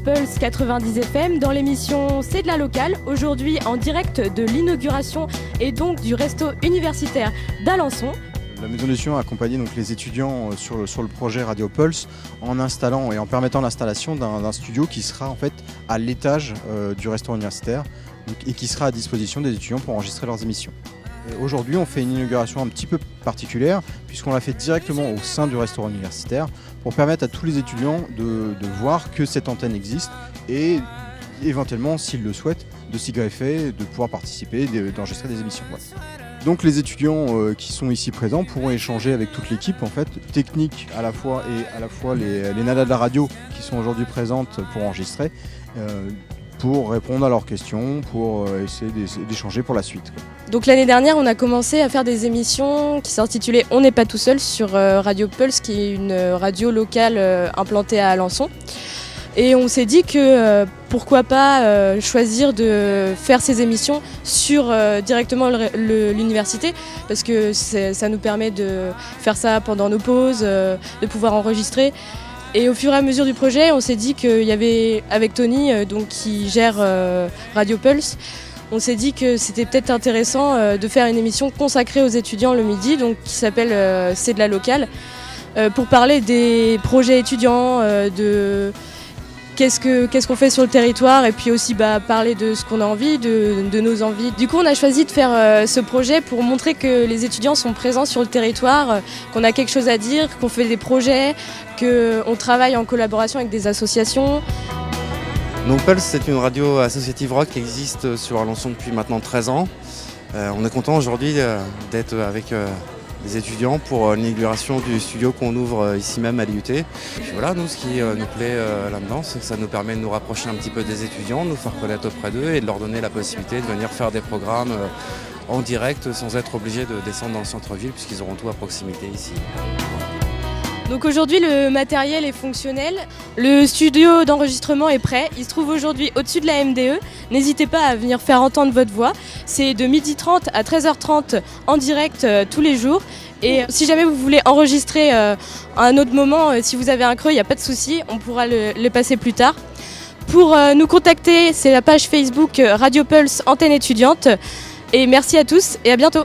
Pulse 90 FM dans l'émission C'est de la locale. Aujourd'hui en direct de l'inauguration et donc du resto universitaire d'Alençon. La Maison d'édition a accompagné donc les étudiants sur le projet Radio Pulse en installant et en permettant l'installation d'un studio qui sera en fait à l'étage du restaurant universitaire et qui sera à disposition des étudiants pour enregistrer leurs émissions. Aujourd'hui, on fait une inauguration un petit peu particulière puisqu'on l'a fait directement au sein du restaurant universitaire pour permettre à tous les étudiants de voir que cette antenne existe et éventuellement, s'ils le souhaitent, de s'y greffer, de pouvoir participer, d'enregistrer des émissions. Voilà. Donc les étudiants qui sont ici présents pourront échanger avec toute l'équipe en fait, technique à la fois et à la fois les nanas de la radio qui sont aujourd'hui présentes pour enregistrer, pour répondre à leurs questions, pour essayer d'échanger pour la suite. Donc l'année dernière, on a commencé à faire des émissions qui s'intitulaient On n'est pas tout seul sur Radio Pulse, qui est une radio locale implantée à Alençon. Et on s'est dit que pourquoi pas choisir de faire ces émissions sur directement l'université, parce que ça nous permet de faire ça pendant nos pauses, de pouvoir enregistrer. Et au fur et à mesure du projet, on s'est dit qu'il y avait, avec Tony, donc, qui gère Radio Pulse, on s'est dit que c'était peut-être intéressant de faire une émission consacrée aux étudiants le midi, donc, qui s'appelle C'est de la locale, pour parler des projets étudiants, de qu'est-ce qu'on fait sur le territoire, et puis aussi parler de ce qu'on a envie, de nos envies. Du coup, on a choisi de faire ce projet pour montrer que les étudiants sont présents sur le territoire, qu'on a quelque chose à dire, qu'on fait des projets, qu'on travaille en collaboration avec des associations. Donc Pulse, c'est une radio associative rock qui existe sur Alençon depuis maintenant 13 ans. On est content aujourd'hui d'être avec des étudiants pour l'inauguration du studio qu'on ouvre ici même à l'IUT. Et puis voilà, nous, ce qui nous plaît là-dedans, c'est que ça nous permet de nous rapprocher un petit peu des étudiants, de nous faire connaître auprès d'eux et de leur donner la possibilité de venir faire des programmes en direct sans être obligés de descendre dans le centre-ville puisqu'ils auront tout à proximité ici. Donc aujourd'hui, le matériel est fonctionnel, le studio d'enregistrement est prêt, il se trouve aujourd'hui au-dessus de la MDE. N'hésitez pas à venir faire entendre votre voix, c'est de 12h30 à 13h30 en direct tous les jours. Et si jamais vous voulez enregistrer à un autre moment, si vous avez un creux, il n'y a pas de souci, on pourra le passer plus tard. Pour nous contacter, c'est la page Facebook Radio Pulse Antenne étudiante. Et merci à tous et à bientôt.